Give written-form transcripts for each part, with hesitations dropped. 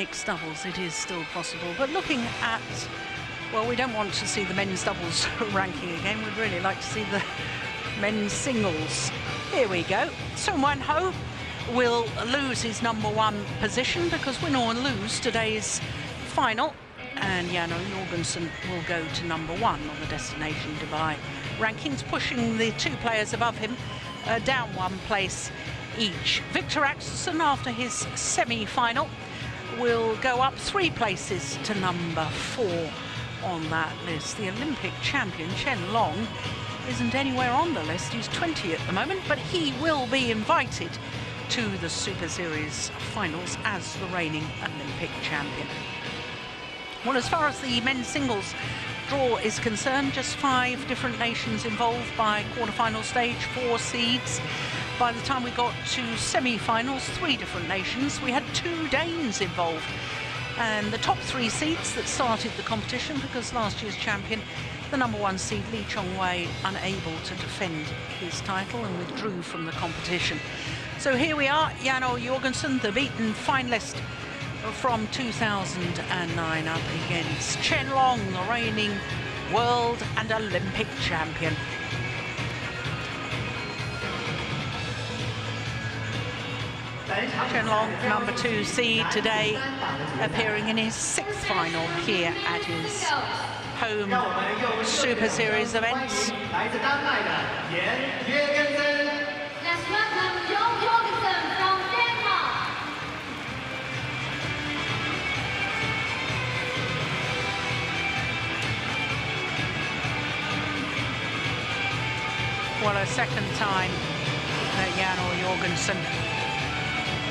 mixed doubles, it is still possible. But looking at, well, we don't want to see the men's doubles ranking again. We'd really like to see the men's singles. Here we go. Sun Wan-ho will lose his #1 position because win or lose today's final. And Jan-O Jorgensen will go to #1 on the Destination Dubai rankings, pushing the two players above him down 1 place each. Victor Axelsen, after his semi-final, will go up 3 places to #4 on that list. The Olympic champion, Chen Long, isn't anywhere on the list. He's 20 at the moment, but he will be invited to the Super Series finals as the reigning Olympic champion. Well, as far as the men's singles draw is concerned, just 5 different nations involved by quarterfinal stage, 4 seeds. By the time we got to semi-finals, 3 different nations. We had 2 Danes involved. And the top 3 seeds that started the competition, because last year's champion, the #1 seed Lee Chong-wei, unable to defend his title and withdrew from the competition. So here we are, Jan-O Jorgensen, the beaten finalist from 2009, up against Chen Long, the reigning world and Olympic champion. Chen Long, #2 seed today, appeaing in his 6th final here at his home Super Series events. Let's welcome Jorgensen from Denmark. Well, a second time that Jan-O Jorgensen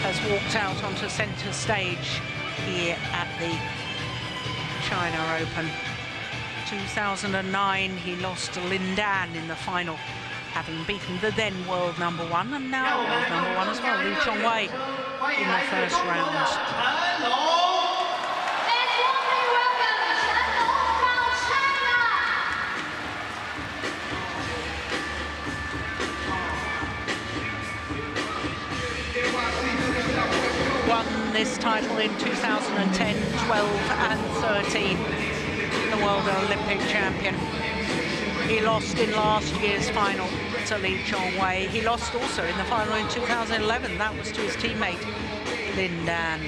has walked out onto centre stage here at the China Open. 2009, he lost to Lin Dan in the final, having beaten the then world #1 and now world #1 as well, Lee Chong-wei, in the first round. Won this title in 2010, 12 and 13, the world Olympic champion. He lost in last year's final to Lee Chong-wei. He lost also in the final in 2011, that was to his teammate Lin Dan.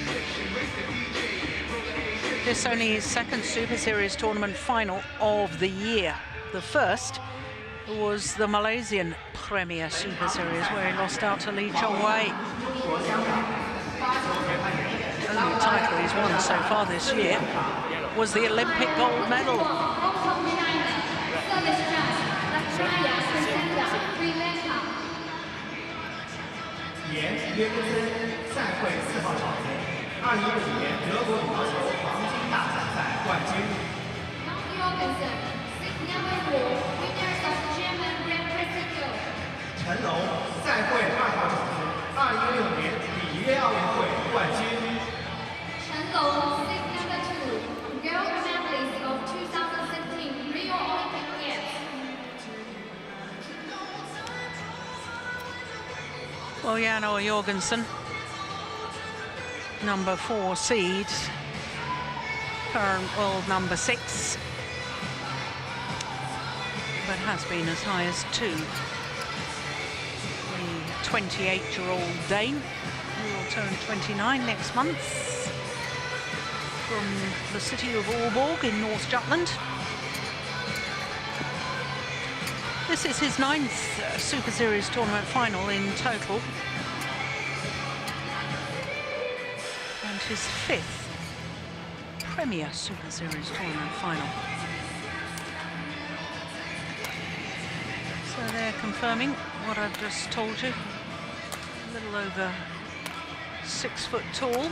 This only his 2nd Super Series tournament final of the year. The first was the Malaysian Premier Super Series, where he lost out to Lee Chong-wei. Only title he's won so far this year was the Olympic gold medal. Well, Jan-O Jorgensen, #4 seed, current world #6, but has been as high as 2. The 28-year-old Dane, who will turn 29 next month, from the city of Aalborg in North Jutland. This is his 9th Super Series tournament final in total, and his 5th Premier Super Series tournament final. So they're confirming what I've just told you. A little over 6 foot tall.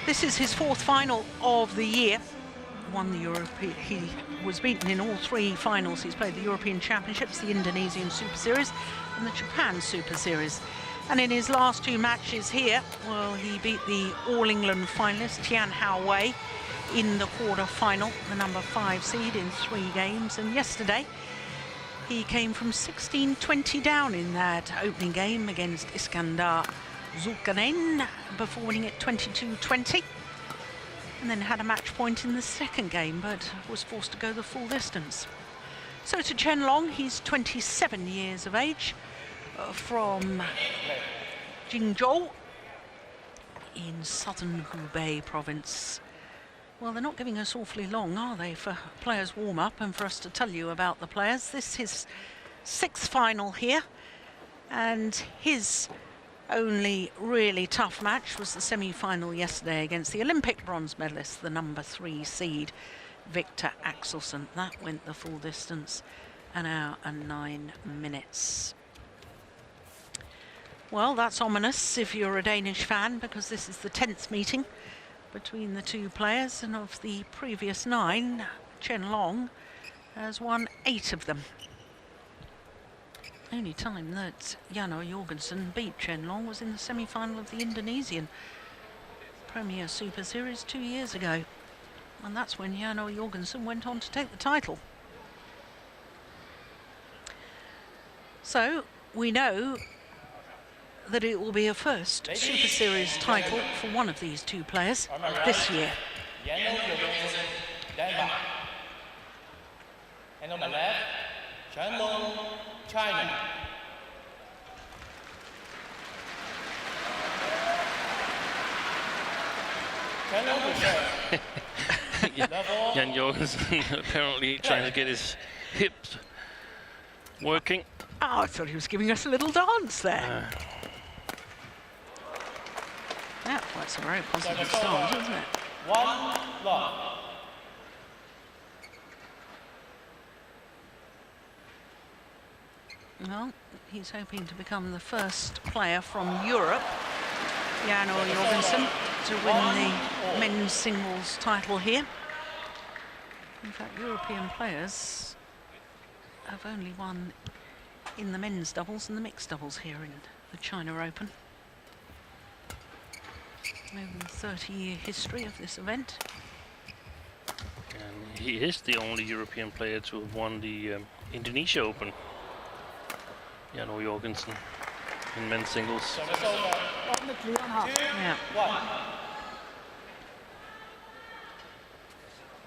This is his 4th final of the year. Won the European, he was beaten in all 3 finals. He's played the European Championships, the Indonesian Super Series and the Japan Super Series. And in his last 2 matches here, well, he beat the All England finalist Tian Hao Wei in the quarter-final, the #5 seed, in 3 games. And yesterday, he came from 16-20 down in that opening game against Iskandar Zulkanen before winning it 22-20. And then had a match point in the second game, but was forced to go the full distance. So to Chen Long, he's 27 years of age, from Jingzhou in southern Hubei province. Well, they're not giving us awfully long, are they, for players warm-up and for us to tell you about the players. This is his 6th final here, and his only really tough match was the semi-final yesterday against the Olympic bronze medalist, the number 3 seed, Victor Axelsen. That went the full distance, an hour and 9 minutes. Well, that's ominous if you're a Danish fan, because this is the 10th meeting between the two players, and of the previous 9, Chen Long has won 8 of them. Only time that Jano Jorgensen beat Chen Long was in the semi-final of the Indonesian Premier Super Series 2 years ago. And that's when Jano Jorgensen went on to take the title. So we know that it will be a first Super Series title for one of these two players this year. And on the left, Chen Long, China. Jan Jorgensen apparently trying to get his hips working. Oh, I thought he was giving us a little dance there. Yeah, well, that's a very positive start, isn't it? 1 love. Well, he's hoping to become the first player from Europe, Jano Jorgensen, to win the men's singles title here. In fact, European players have only won in the men's doubles and the mixed doubles here in the China Open. Over the 30-year history of this event. And he is the only European player to have won the Indonesia Open. Jano Jorgensen in men's singles. Yeah.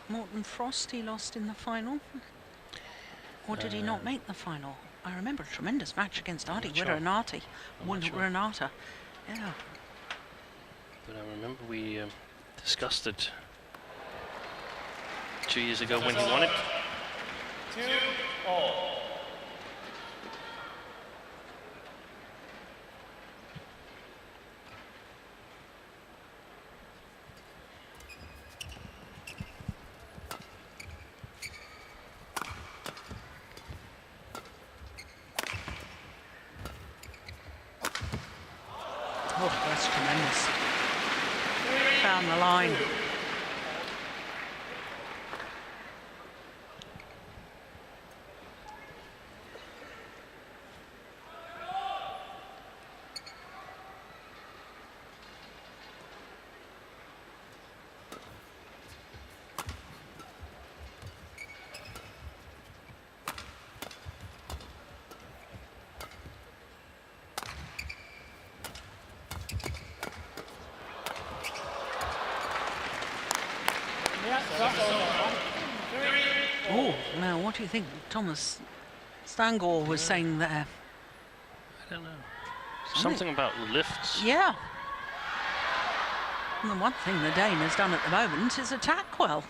Morten Frost, he lost in the final. Or did he not make the final? I remember a tremendous match against Adi Renata. Renata. Yeah. But I remember we discussed it 2 years ago when he won it. 2-all. Oh, that's tremendous. Found the line. Oh, now what do you think Thomas Stangor was saying there? I don't know. Something about lifts. Yeah. And the one thing the Dane has done at the moment is attack well.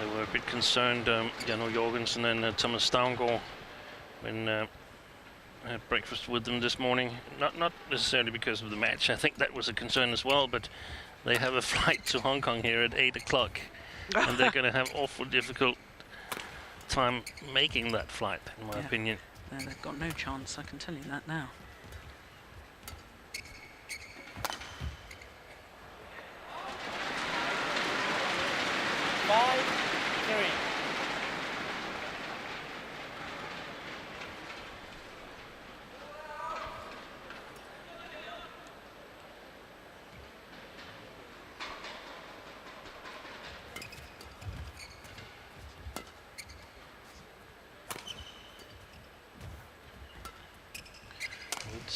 They were a bit concerned, Jano Jorgensen and Thomas Stangor, when I had breakfast with them this morning. Not necessarily because of the match. I think that was a concern as well, but they have a flight to Hong Kong here at 8 o'clock, and they're going to have awful difficult time making that flight, in my opinion. They've got no chance, I can tell you that now.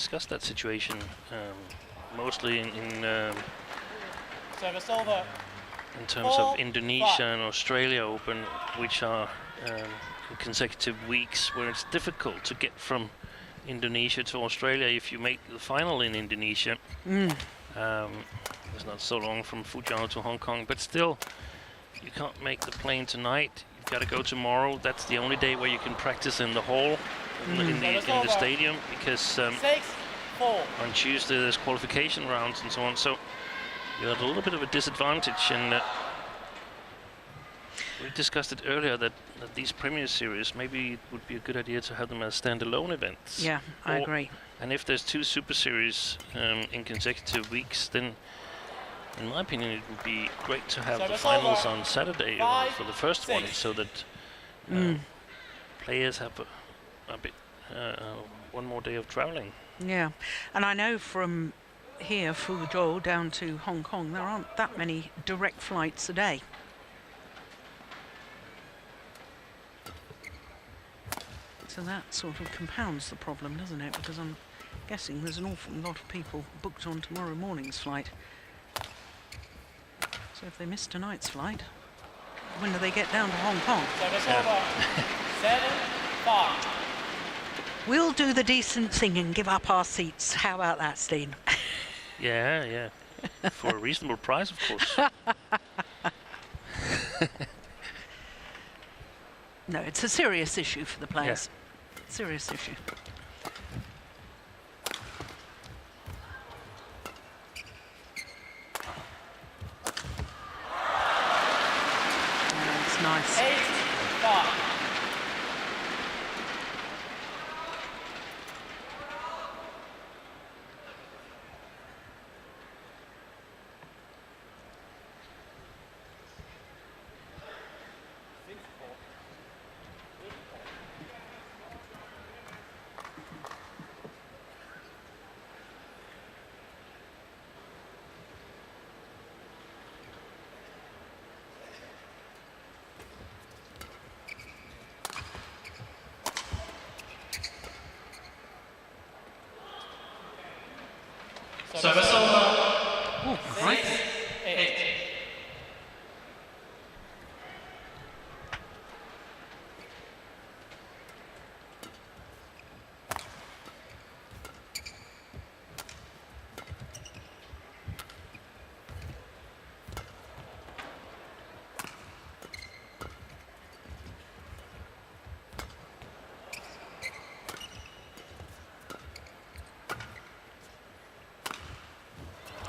discussed that situation mostly in Service over. in terms of Indonesia and Australia Open, which are in consecutive weeks where it's difficult to get from Indonesia to Australia if you make the final in Indonesia. It's not so long from Fuzhou to Hong Kong, but still, you can't make the plane tonight. You've got to go tomorrow. That's the only day where you can practice in the hall, in the stadium, because on Tuesday there's qualification rounds and so on. So you're at a little bit of a disadvantage, and we discussed it earlier that these Premier Series, maybe it would be a good idea to have them as standalone events. Yeah, I agree. And if there's 2 Super Series in consecutive weeks, then in my opinion it would be great to have the finals on Saturday for the first one, so that players have a bit one more day of traveling. Yeah, and I know from here, Fuzhou down to Hong Kong, there aren't that many direct flights a day. So that sort of compounds the problem, doesn't it? Because I'm guessing there's an awful lot of people booked on tomorrow morning's flight. So if they miss tonight's flight, when do they get down to Hong Kong? Service over. 7-5. We'll do the decent thing and give up our seats. How about that, Steen? Yeah. For a reasonable price, of course. No, it's a serious issue for the players. Serious issue. It's nice. 8-5. Service over. Oh, right. 8.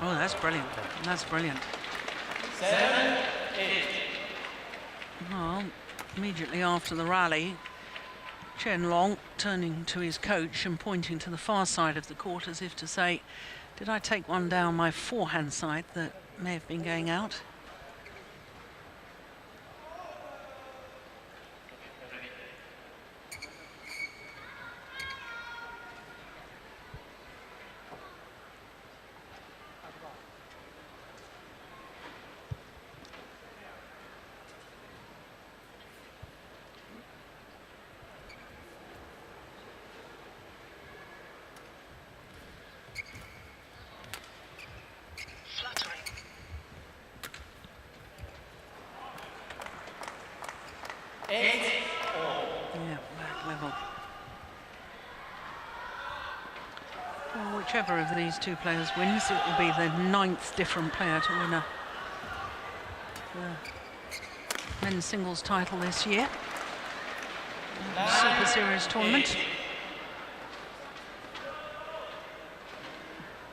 Oh, that's brilliant. That's brilliant. 7-8. Well, immediately after the rally, Chen Long turning to his coach and pointing to the far side of the court as if to say, did I take one down my forehand side that may have been going out? Yeah, back level. Well, whichever of these two players wins, it will be the 9th different player to win a men's singles title this year. Super Series tournament.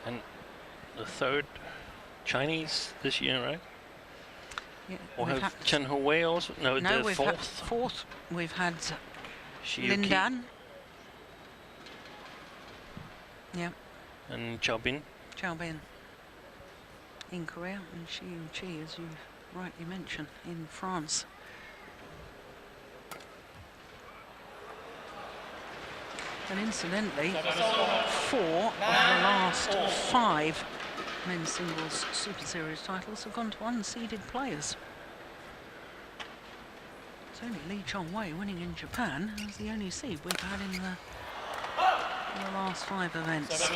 And the 3rd Chinese this year, right? Yeah, Or we've have Chen Hui also? No, no, the we've 4th. had 4th. We've had Lin Lin Dan. Yeah, and Chao Bin. Chao Bin in Korea, and Xi Chi, as you rightly mentioned, in France. And incidentally, 4 of the last 5 men's singles Super Series titles have gone to unseeded players. It's only Lee Chong-wei winning in Japan as the only seed we've had in the last 5 events. 10-9.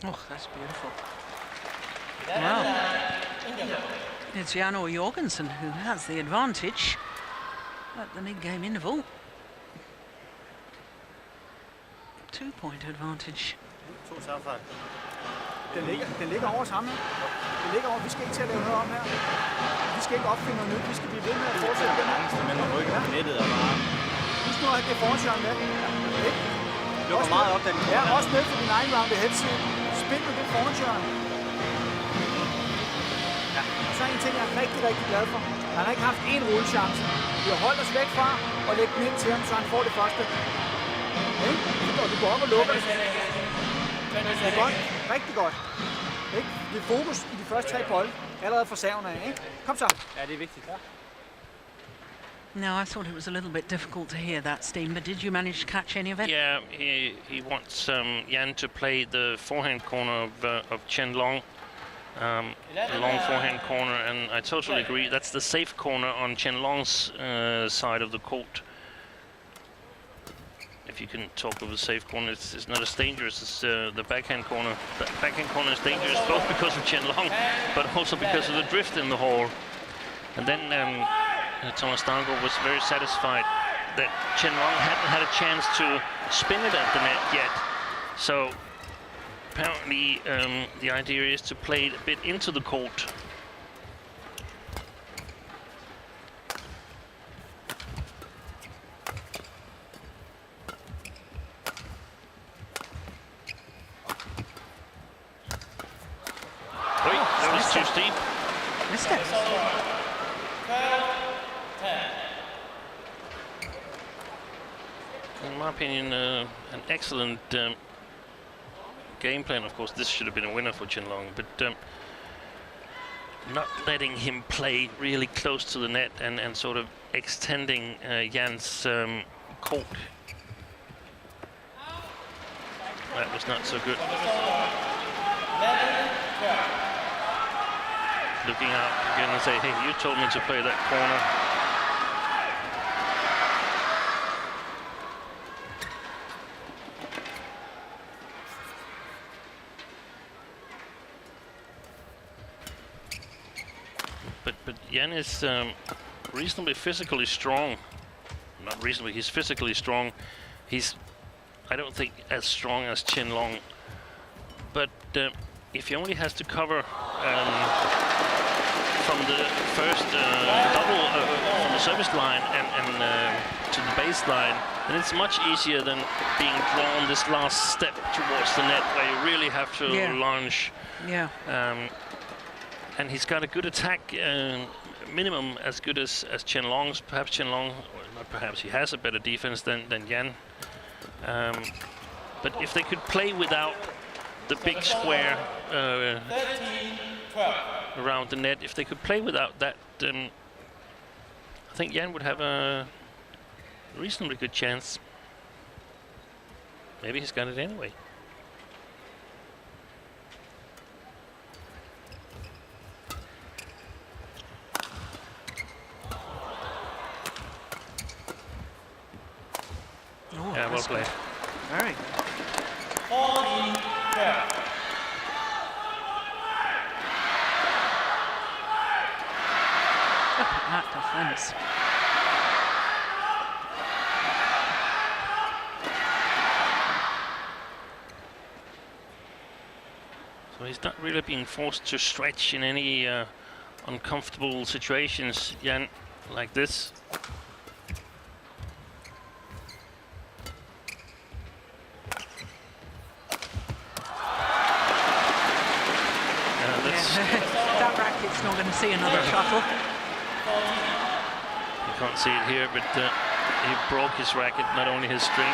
Oh, that's beautiful. Wow. It's Jan or Jorgensen who has the advantage at the mid-game interval. 2-point advantage. Den ligger over sammen. Den ligger over. Vi skal ikke til at lave noget om her. Vi skal ikke opfinde noget nyt. Vi skal blive ved med at fortsætte den her. Men ryggen på nettet er bare... Husk nu at have det forhåndsjørn med. Ikke? Lukker meget op, den Ja, også med for din egen round ahead side. Spil med det forhåndsjørn. Ja. Og så er en ting, jeg er rigtig, rigtig glad for. Han har ikke haft én rullechance. Vi har holdt os væk fra og lægge den ind til ham, så han får det første. Ikke? Du går op og lukker det. Det er godt. Rigtig godt. Ikke? Det er fokus i de første 3 bolde. Allerede fra serven af, ikke? Kom så. Ja, det er vigtigt. Ja. No, I thought it was a little bit difficult to hear that, Steen, but did you manage to catch any of it? Yeah, he wants Jan to play the forehand corner of Chen Long. The long forehand corner, and I totally agree. That's the safe corner on Chen Long's side of the court. If you can talk of a safe corner, it's not as dangerous as the backhand corner. The backhand corner is dangerous both because of Chen Long, but also because of the drift in the hole. And then Thomas Stango was very satisfied that Chen Long hadn't had a chance to spin it at the net yet. So apparently the idea is to play it a bit into the court. Wait, that was too steep. Missed it. In my opinion, an excellent game plan. Of course, this should have been a winner for Chen Long, but not letting him play really close to the net and sort of extending Jan's court. That was not so good. Looking out again and say, hey, you told me to play that corner. But Jan is reasonably physically strong. Not reasonably, he's physically strong. He's, I don't think, as strong as Chen Long. But if he only has to cover from the first double from the service line and to the baseline, then it's much easier than being drawn this last step towards the net where you really have to launch. Yeah. And he's got a good attack, minimum as good as Chen Long's. Perhaps Chen Long, or not perhaps, he has a better defense than Jan. But if they could play without the big square around the net, if they could play without that, I think Jan would have a reasonably good chance. Maybe he's got it anyway. Oh, Yeah, well played. Very good. Look at that defense. So he's not really being forced to stretch in any uncomfortable situations, Jan, like this. That racket's not going to see another shuttle. You can't see it here, but he broke his racket, not only his string.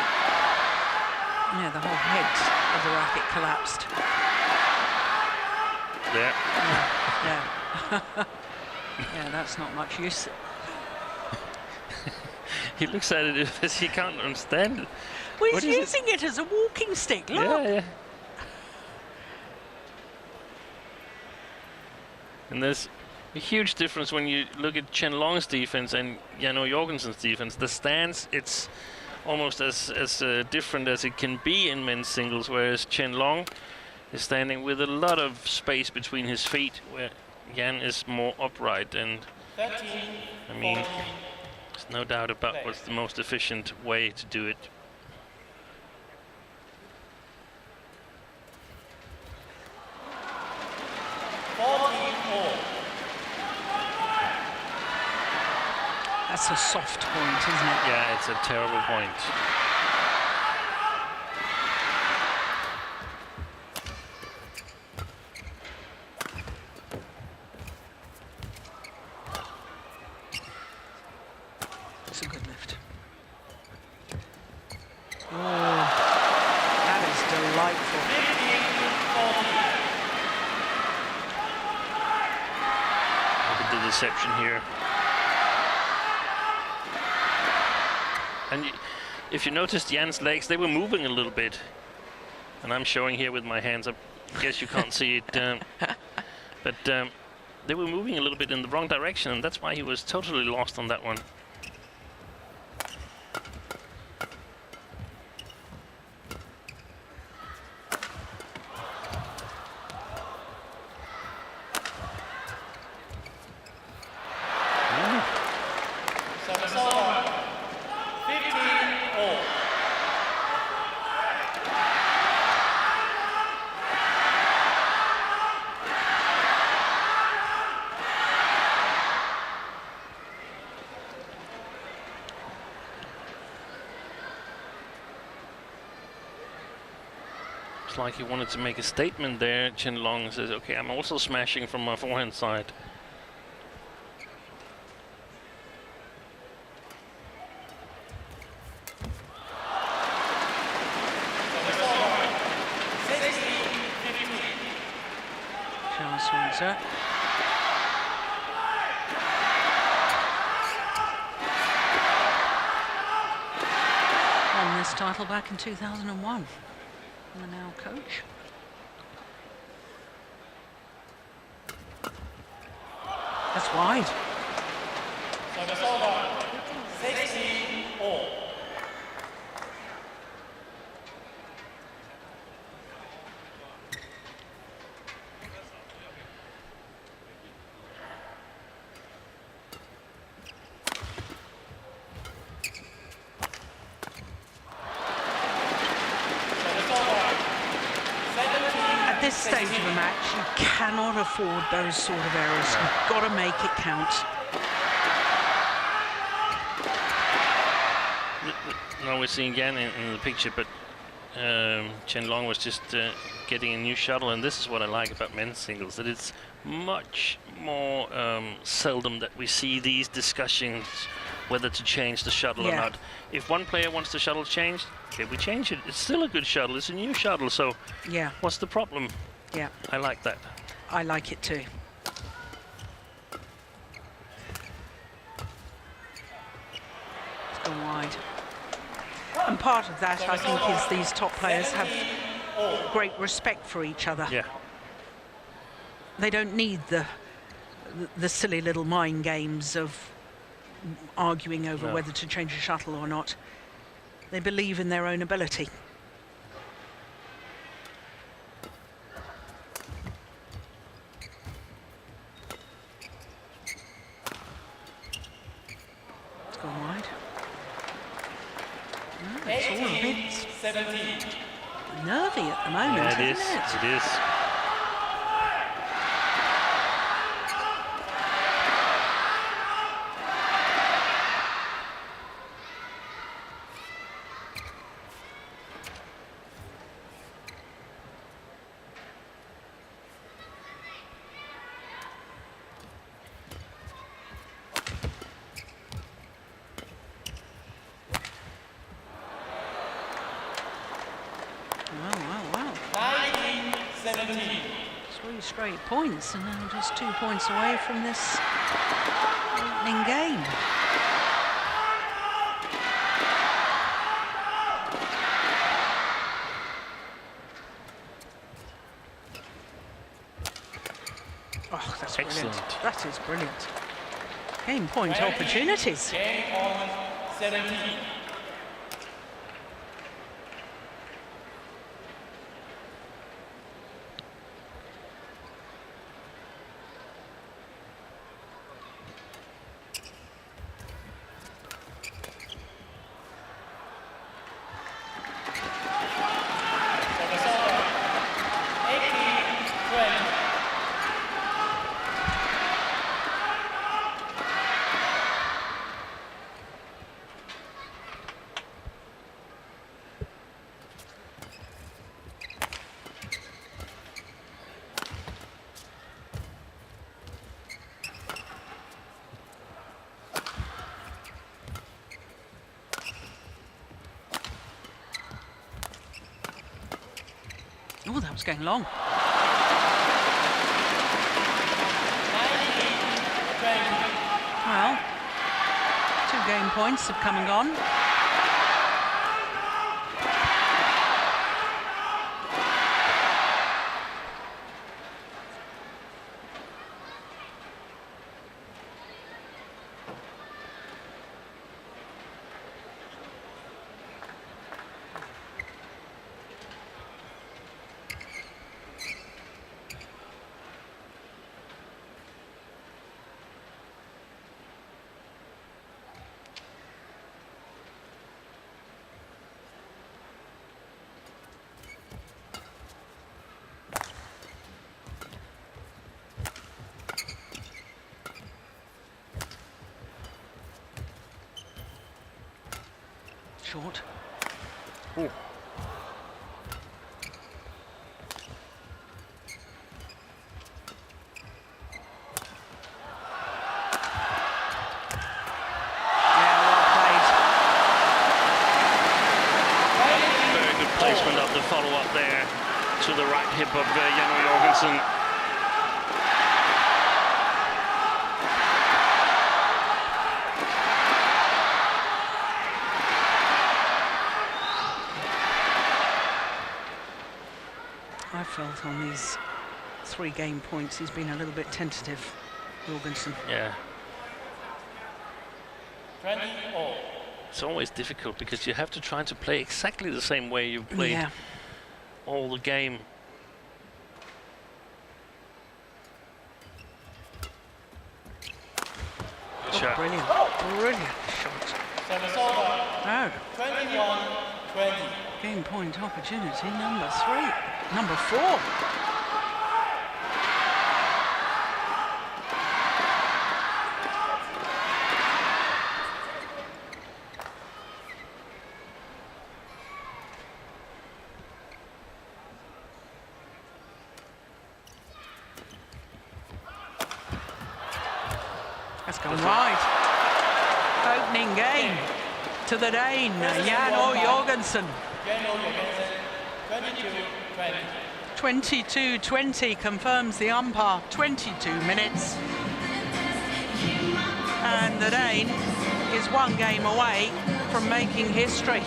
Yeah, the whole head of the racket collapsed. There. Yeah. Yeah, that's not much use. He looks at it as he can't understand it. Well, What he's is it? using it as a walking stick. Look. Yeah. And there's a huge difference when you look at Chen Long's defense and Jan Jorgensen's defense. The stance, it's almost as different as it can be in men's singles, whereas Chen Long is standing with a lot of space between his feet, where Jan is more upright. And 13, I mean, there's no doubt about what's the most efficient way to do it. That's a soft point, isn't it? Yeah, it's a terrible point. It's a good lift. Oh, that is delightful. Look at the deception here. And if you noticed Jan's legs, they were moving a little bit. And I'm showing here with my hands. I guess you can't see it. But they were moving a little bit in the wrong direction, and that's why he was totally lost on that one. Like he wanted to make a statement there. Chen Long says, okay, I'm also smashing from my forehand side. Charles Windsor. Won this title back in 2001. The now coach. That's wide. Service over. 16-all. At this stage of a match, you cannot afford those sort of errors. You've got to make it count. Now we're seeing Jan in the picture, but Chen Long was just getting a new shuttle, and this is what I like about men's singles, that it's much more seldom that we see these discussions whether to change the shuttle or not. If one player wants the shuttle changed, okay, we change it. It's still a good shuttle. It's a new shuttle, so what's the problem? Yeah. I like that. I like it too. It's gone wide. And part of that, I think, is these top players have great respect for each other. Yeah. They don't need the silly little mind games of arguing over whether to change a shuttle or not. They believe in their own ability. It's gone wide. Oh, it's all a bit nervy at the moment, Yeah, it isn't is. it? It is. Wow. 19-17. 3 straight points, and now just 2 points away from this opening game. That's Excellent. brilliant. That is brilliant. Game point opportunities. Game on 17. Oh, that was going long. 19-20. Well, 2 game points have come and gone. Short. Ooh. Very good placement of the follow-up there to the right hip of Jorgensen. I felt on these 3 game points he's been a little bit tentative, Jorgensen. Yeah. 20 all. It's always difficult because you have to try to play exactly the same way you played Yeah. all the game. Shot. Brilliant, brilliant shot. Service over. Oh, 21-20. game point opportunity number 3. Number 4. That's gone wide. Opening game to the Dane, Jan Jorgensen. Jan Jorgensen, 22-20. 22-20 confirms the umpire. 22 minutes. And the Dane is 1 game away from making history.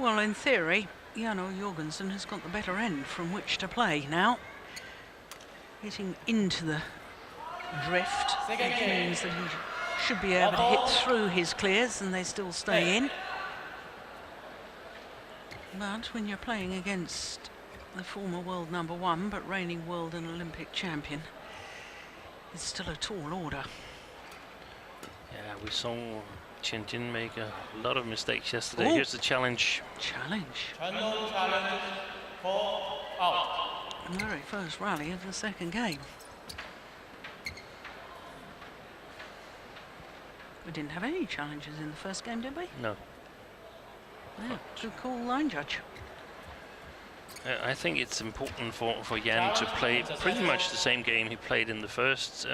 Well, in theory, Jorgensen has got the better end from which to play now. Hitting into the drift, which means that he should be able to hit through his clears and they still stay in. But when you're playing against the former world #1 but reigning world and Olympic champion, it's still a tall order. Yeah, we saw Chen make a lot of mistakes yesterday. Ooh. Here's the challenge. Challenge. Chen challenges 4 out. The very first rally of the second game. We didn't have any challenges in the first game, did we? No. Yeah, good call, line judge. I think it's important for Jan to play pretty much the same game he played in the first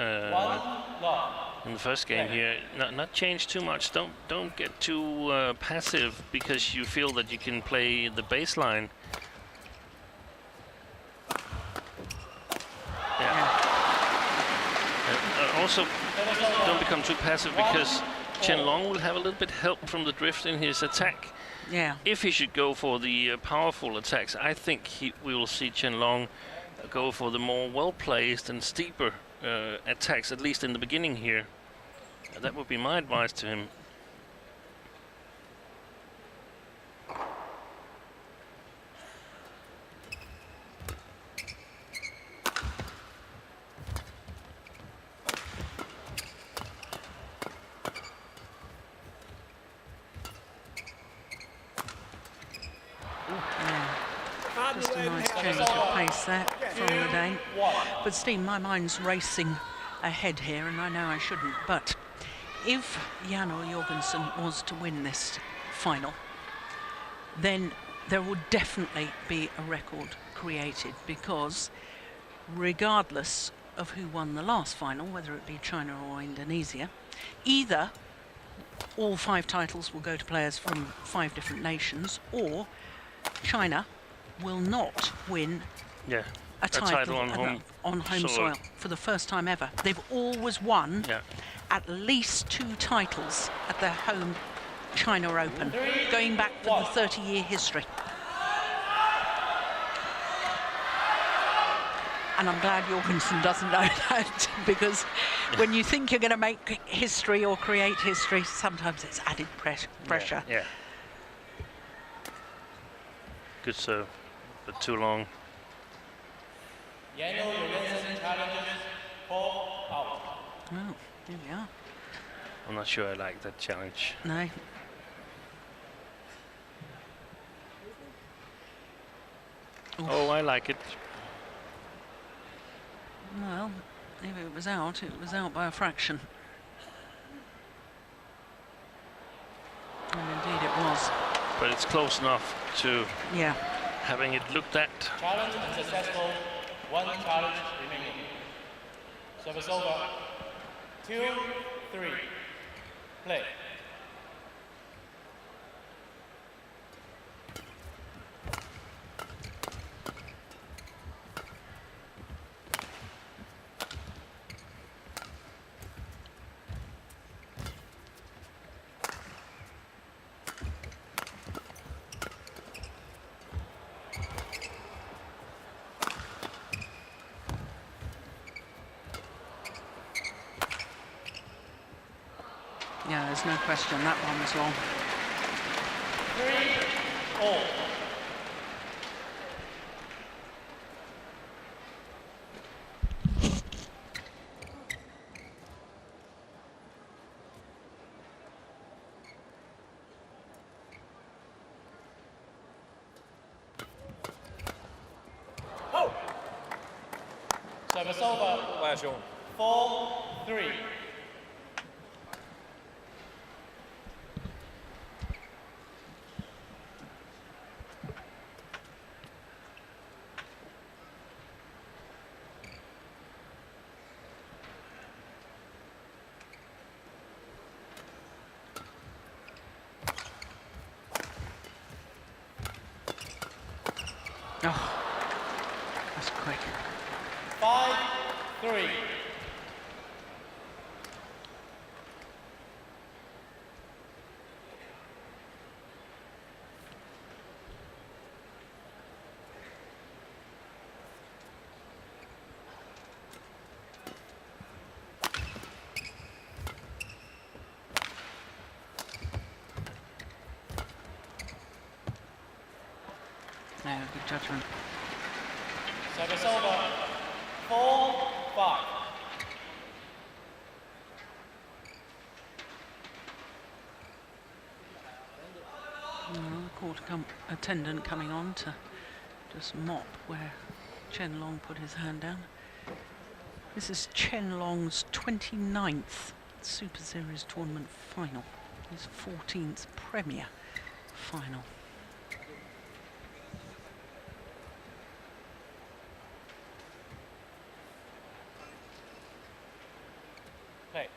game here. Not change too much. Don't get too passive because you feel that you can play the baseline. Yeah. Also, don't become too passive because Chen Long will have a little bit help from the drift in his attack. Yeah. If he should go for the powerful attacks, I think we will see Chen Long go for the more well-placed and steeper attacks, at least in the beginning here. That would be my advice to him. Just a nice change of pace there from the Dane. But Steve, my mind's racing ahead here, and I know I shouldn't, but if Jan or Jorgensen was to win this final, then there would definitely be a record created, because regardless of who won the last final, whether it be China or Indonesia, either all 5 titles will go to players from 5 different nations, or China will not win a title on home soil for the first time ever. They've always won at least 2 titles at their home China Open, going back for the 30-year history. And I'm glad Jorgensen doesn't know that, because when you think you're going to make history or create history, sometimes it's added pressure. Yeah. Good serve, but too long. Jorgensen challenges 4 out. Oh, here we are. I'm not sure I like that challenge. No. Oh, I like it. Well, if it was out by a fraction. And indeed it was. But it's close enough to having it looked at. Challenge unsuccessful. 1 challenge remaining. Service over. 2, 3. Play. Yeah, there's no question that one was long. 3-all. Service over. 4-3. Oh, that's quick. 5-3. good judgment. Service over. 4-5. The court attendant coming on to just mop where Chen Long put his hand down. This is Chen Long's 29th Super Series tournament final. His 14th Premier final. Play.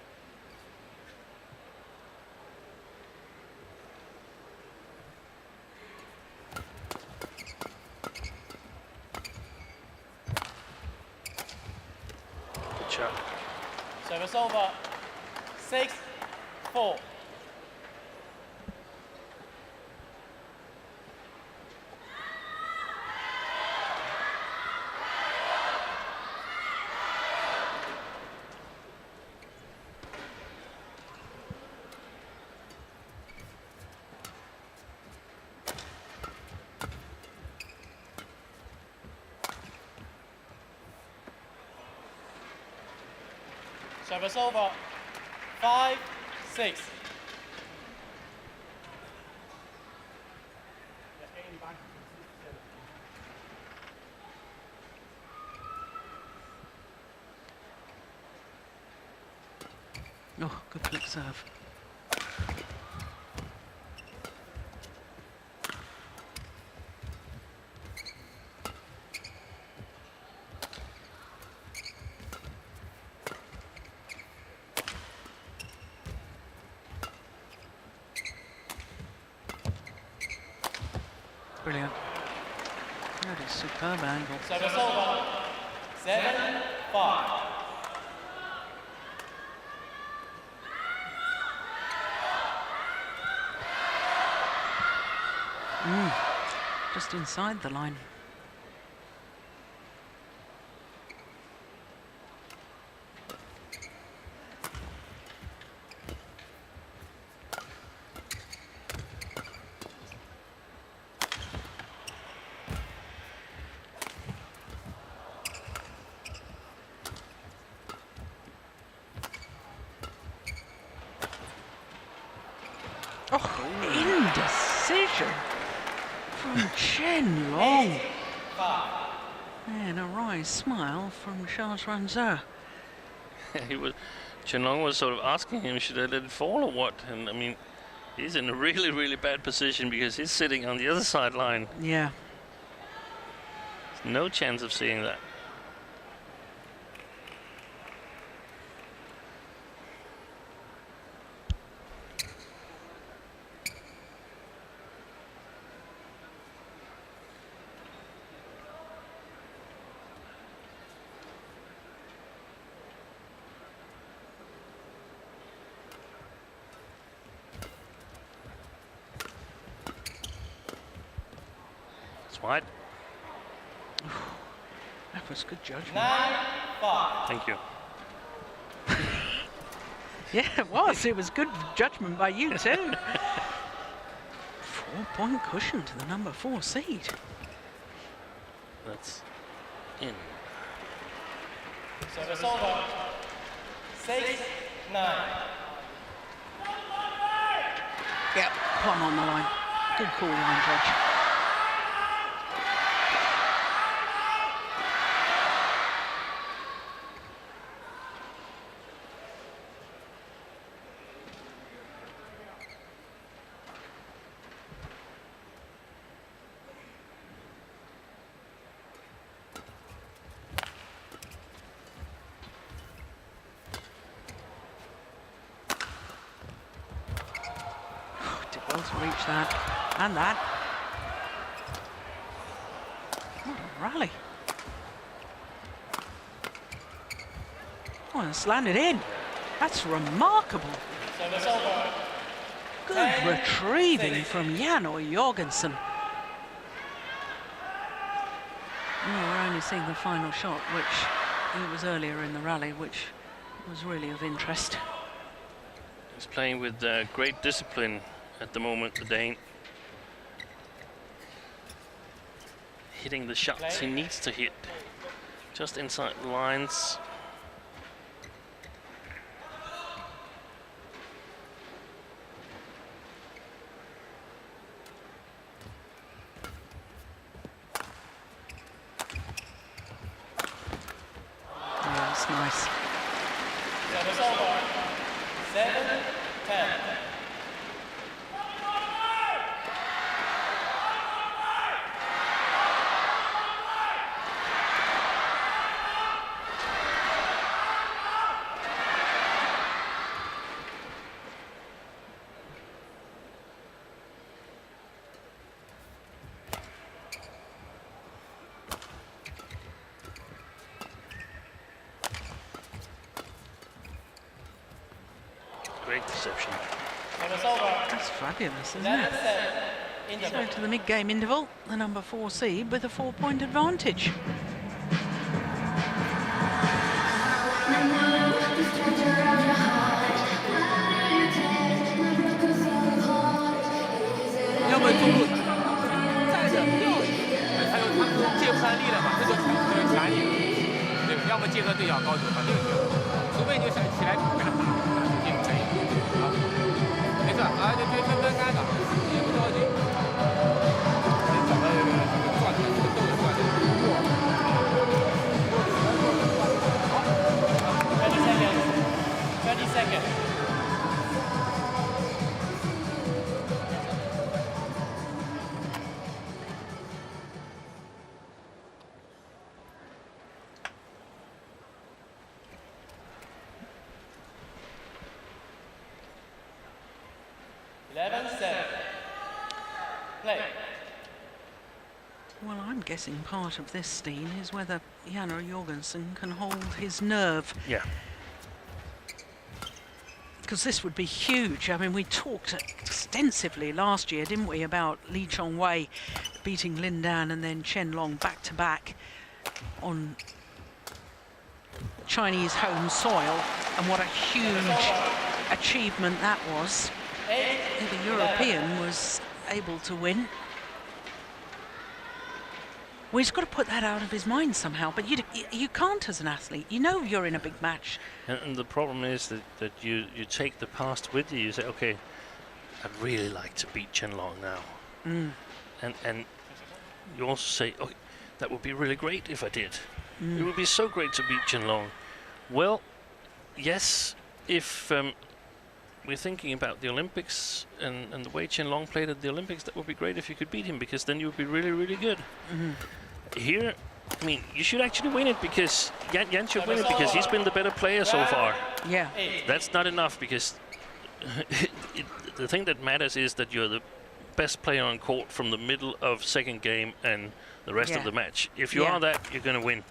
Good shot. Service over. 6-4. Service over. 5-6. Oh, good flip serve. Brilliant. That is superb angle. Service over. 7-5. Just inside the line. Oh, indecision from Chen Long. And a wry smile from Charles Ranzer. Chen Long was sort of asking him, should I let it fall or what? And I mean, he's in a really, really bad position because he's sitting on the other sideline. Yeah. No chance of seeing that. Wide. That was good judgment. 9-5. Thank you. Yeah, it was. It was good judgment by you too. 4-point cushion to the number 4 seed. That's in. Service over. 6-9. Yep, plumb on the line. Good call, line judge. To reach that and that. What a rally. Oh, it's landed in. That's remarkable. Service over. Good retrieving from Jan or Jorgensen. We're only seeing the final shot, which it was earlier in the rally, which was really of interest. He's playing with great discipline at the moment, the Dane. hitting the shots he needs to hit. Just inside the lines. Yeah, that's nice. Service over. 7-10. Great deception. Service over. That's fabulous, isn't 11-7. it? Interval. So to the mid-game interval, the number 4 seed with a 4-point advantage. Play. Well, I'm guessing part of this, Steen, is whether Janne Jorgensen can hold his nerve. Yeah. Because this would be huge. I mean, we talked extensively last year, didn't we, about Lee Chong-wei beating Lin Dan and then Chen Long back-to-back on Chinese home soil, and what a huge achievement that was. The European was able to win. Well, he's got to put that out of his mind somehow, but you can't as an athlete. You know you're in a big match. And the problem is that you take the past with you. You say, okay, I'd really like to beat Chen Long now. And you also say, okay, that would be really great if I did. It would be so great to beat Chen Long. Well, yes, if we're thinking about the Olympics and the way Chen Long played at the Olympics, that would be great if you could beat him, because then you would be really, really good. Here, I mean, you should actually win it, because Jan should win it because he's been the better player so far. Yeah. That's not enough, because the thing that matters is that you're the best player on court from the middle of second game and the rest of the match. If you are that, you're going to win.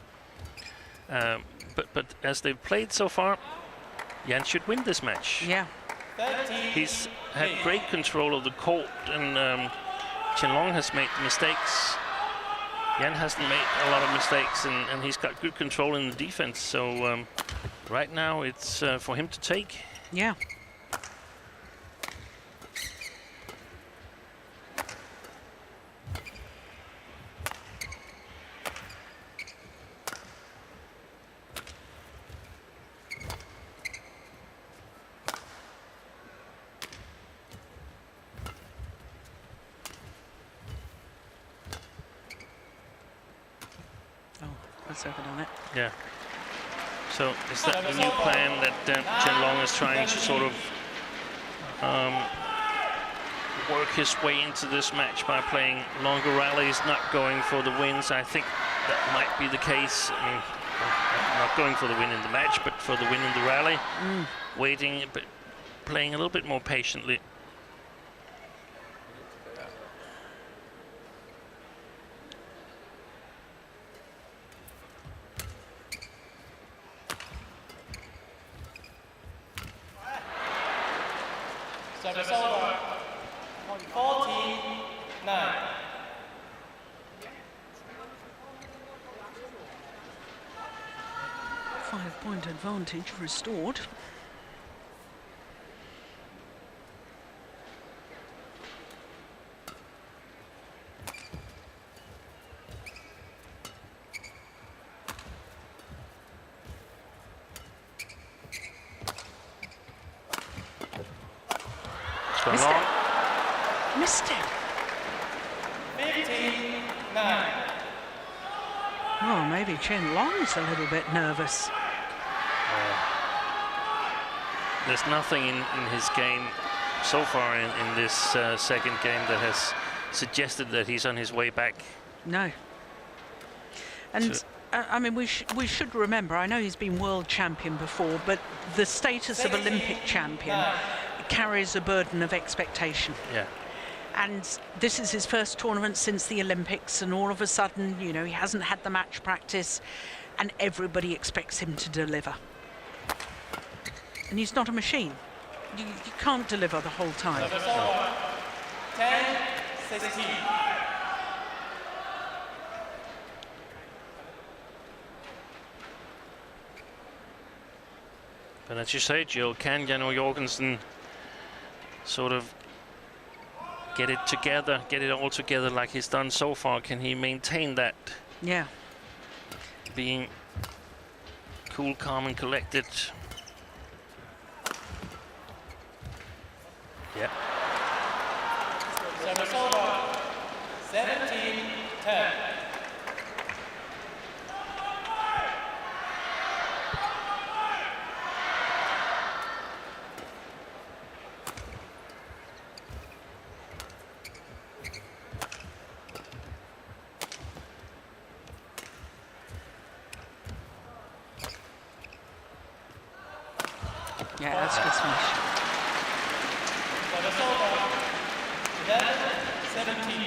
But as they've played so far, Jan should win this match. Yeah. He's had great control of the court, and Chen Long has made mistakes. Jan hasn't made a lot of mistakes, and he's got good control in the defense. So right now it's for him to take. Yeah. On it. Yeah. So is that the new plan that Chen Long is trying to sort of work his way into this match by playing longer rallies, not going for the wins? I think that might be the case. I mean, not going for the win in the match, but for the win in the rally. Waiting, but playing a little bit more patiently. Service over. 14-9. Five-point advantage restored. gone Missed long. it. Missed it. 15-9. Oh, maybe Chen Long's a little bit nervous. There's nothing in his game so far in this second game that has suggested that he's on his way back. No. And I mean, we should remember, I know he's been world champion before, but the status of Olympic champion carries a burden of expectation. Yeah. And this is his first tournament since the Olympics, and all of a sudden, you know, he hasn't had the match practice, and everybody expects him to deliver. And he's not a machine. You can't deliver the whole time. 10-16. But as you say, Jill, can Jorgensen sort of get it together, get it all together like he's done so far? Can he maintain that? Yeah. Being cool, calm, and collected. Yeah. Service over. 17-10. Yeah, that's a good smash. Service over. 11-17.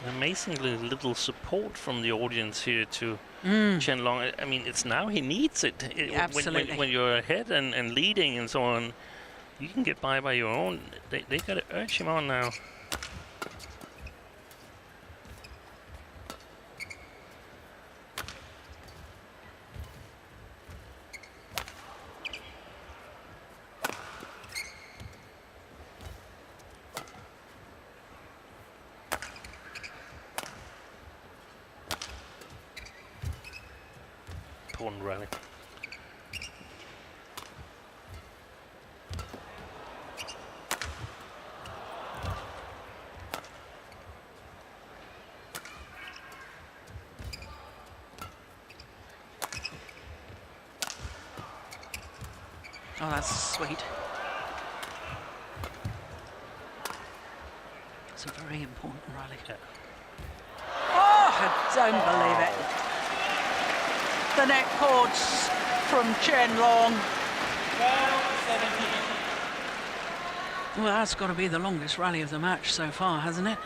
Amazingly little support from the audience here to Chen Long. I mean, it's now he needs it. Absolutely. When you're ahead and leading and so on, you can get by your own. They got to urge him on now. Important rally. Oh, that's sweet. It's a very important rally. Yeah. Oh, I don't believe it. The net cords from Chen Long. 12-17. Well, that's got to be the longest rally of the match so far, hasn't it?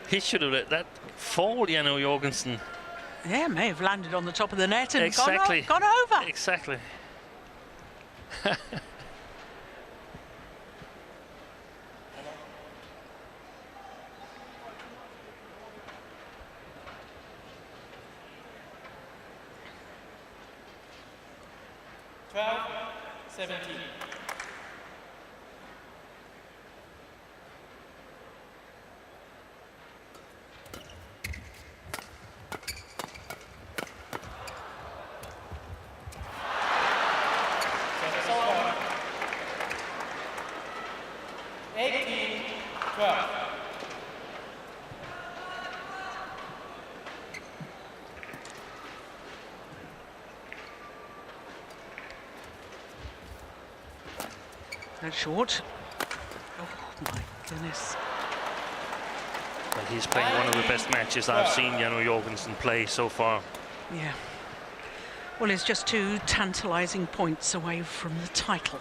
He should have let that fall, Jorgensen. Yeah, may have landed on the top of the net and Exactly. gone over. Exactly. 17. Service over. 18-12. That's short. Oh my goodness. But he's playing one of the best matches I've seen Jorgensen play so far. Yeah. Well, it's just 2 tantalising points away from the title.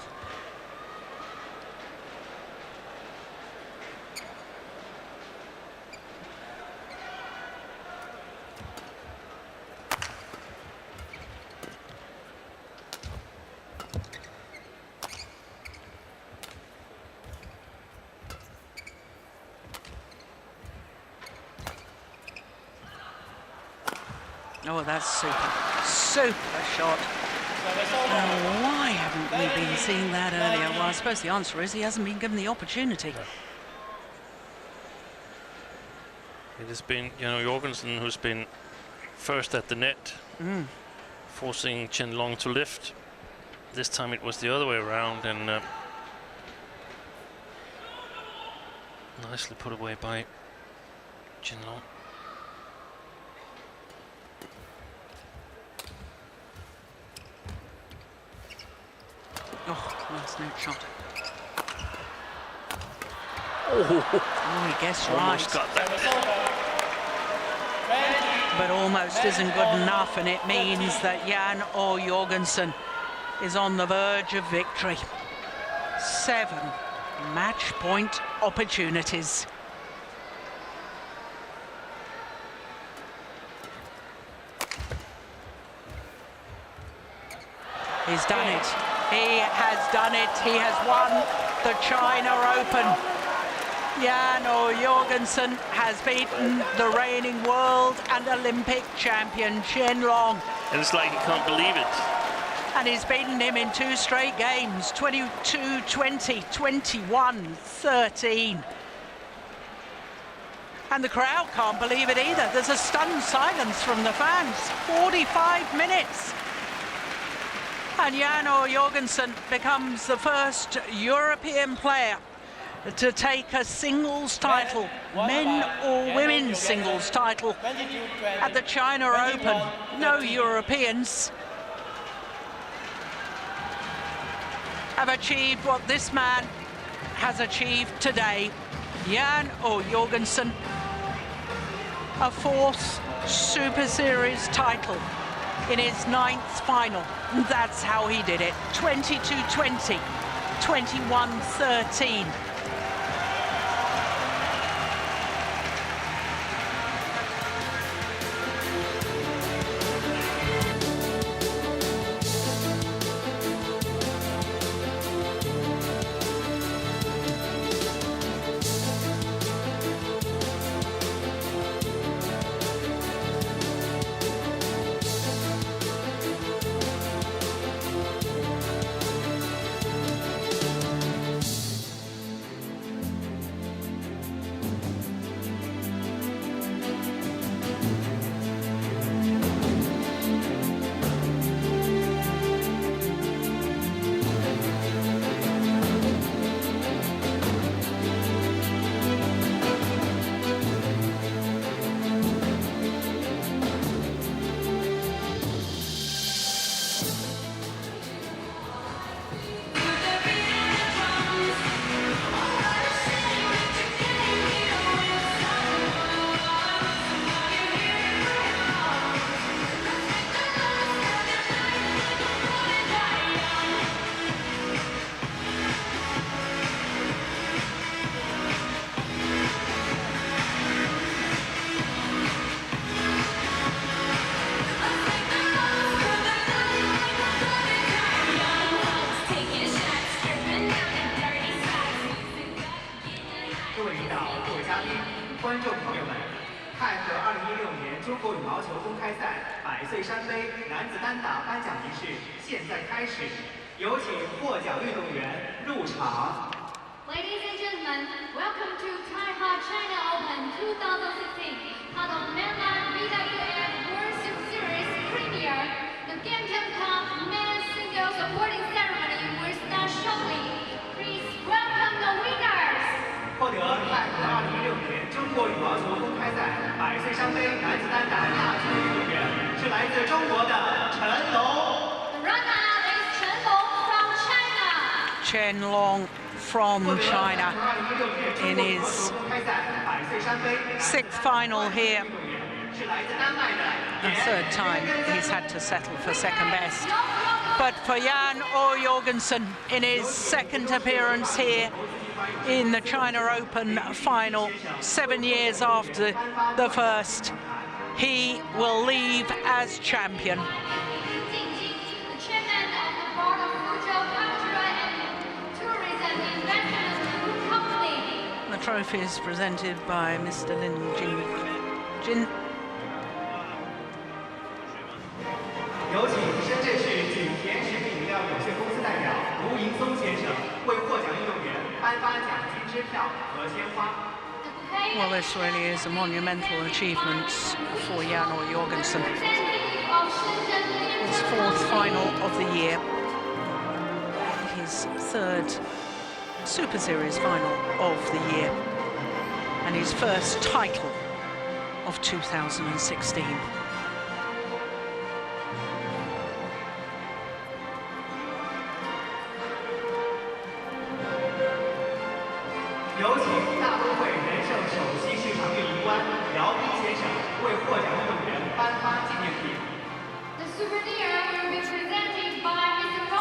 Oh, that's super. Super shot. Oh, why haven't we been seeing that earlier? Well, I suppose the answer is he hasn't been given the opportunity. It has been Jorgensen who's been first at the net, forcing Chen Long to lift. This time it was the other way around, and nicely put away by Chen Long. Oh, nice net shot. Oh, he guessed almost right. got that. But almost isn't good enough, and it means that Jan or Jorgensen is on the verge of victory. 7 match point opportunities. He's done it. He has done it. He has won the China Open. Jan or Jorgensen has beaten the reigning world and Olympic champion Chen Long. And it's like he can't believe it. And he's beaten him in 2 straight games, 22-20, 21-13. And the crowd can't believe it either. There's a stunned silence from the fans. 45 minutes. And Jan or Jorgensen becomes the first European player to take a singles title, men or women's singles title, at the China Open. No Europeans have achieved what this man has achieved today. Jan or Jorgensen, a 4th Super Series title in his 9th final. That's how he did it. 22-20, 21-13. Ladies and gentlemen, welcome to Thaihot China Open 2016, part of MetLife BWF World Superseries Premier. The Game Cup men's singles awarding ceremony will start shortly. Please welcome the winners. 获得泰国2016年中国羽毛球公开赛100岁商杯男子单打亚军运动员是来自中国的陈龙。 The runner-up is Chen Long from China. Chen Long from China in his 6th final here. The 3rd time he's had to settle for 2nd best. But for Jan or Jorgensen in his 2nd appearance here in the China Open final, 7 years after the 1st, he will leave as champion. The chairman of the board of Fuzhou Cultural and Tourism Investment Company. The trophy is presented by Mr. Lin Jin. 有请深圳市景田食品饮料有限公司代表卢迎松先生为获奖运动员颁发奖金支票和鲜花。The bouquet Well, this really is a monumental achievement for Jan Jorgensen. His 4th final of the year, his 3rd Super Series final of the year, and his 1st title of 2016.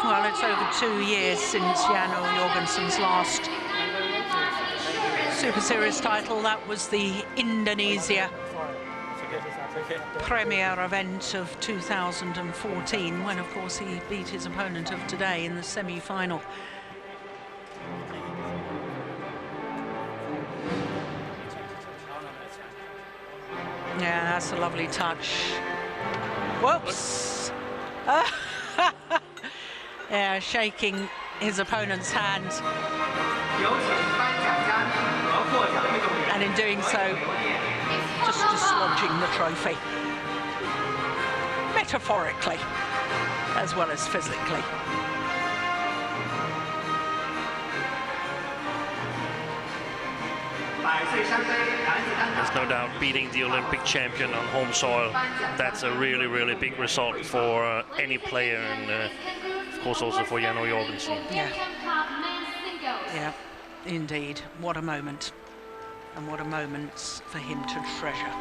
Well, it's over 2 years since Jan Jorgensen's last Super Series title. That was the Indonesia premier event of 2014, when of course he beat his opponent of today in the semi-final. Yeah, that's a lovely touch. Whoops! Yeah, shaking his opponent's hand, and in doing so, just dislodging the trophy, metaphorically as well as physically. There's no doubt beating the Olympic champion on home soil, that's a really, really big result for any player, and of course also for Jan Jorgensen. Yeah, indeed. What a moment. And what a moment for him to treasure.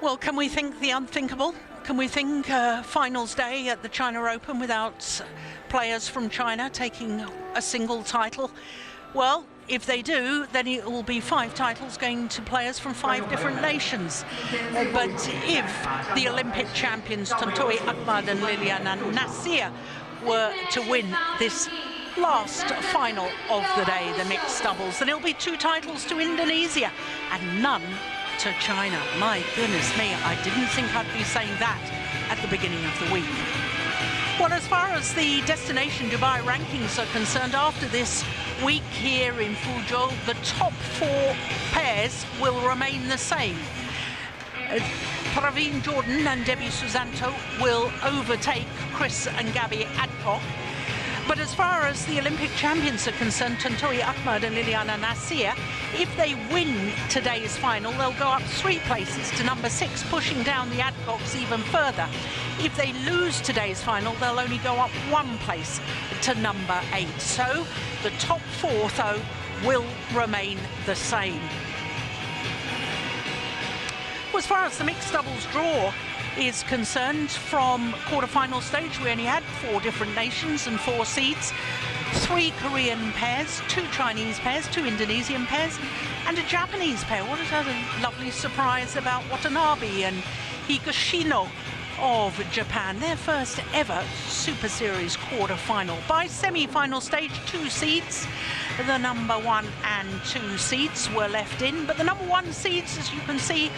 Well, can we think the unthinkable? Can we think finals day at the China Open without players from China taking a single title? Well, if they do, then it will be 5 titles going to players from 5 different nations. But if the Olympic champions Tontowi Ahmad and Liliana Nasir were to win this last final of the day, the mixed doubles, then it'll be 2 titles to Indonesia and none to China. My goodness me, I didn't think I'd be saying that at the beginning of the week. Well, as far as the destination Dubai rankings are concerned, after this week here in Fuzhou, the top 4 pairs will remain the same. Praveen Jordan and Debbie Susanto will overtake Chris and Gabby Adcock. But as far as the Olympic champions are concerned, Tontowi Ahmad and Liliana Nasir, if they win today's final, they'll go up 3 places to number 6, pushing down the Adcocks even further. If they lose today's final, they'll only go up 1 place to number 8. So the top 4, though, will remain the same. Well, as far as the mixed doubles draw is concerned, from quarter-final stage we only had 4 different nations and 4 seeds, 3 Korean pairs, 2 Chinese pairs, 2 Indonesian pairs and a Japanese pair. What is a lovely surprise about Watanabe and Higashino of Japan, their first ever Super Series quarter-final. By semi-final stage, 2 seeds, the number 1 and 2 seeds were left in, but the number 1 seeds, as you can see,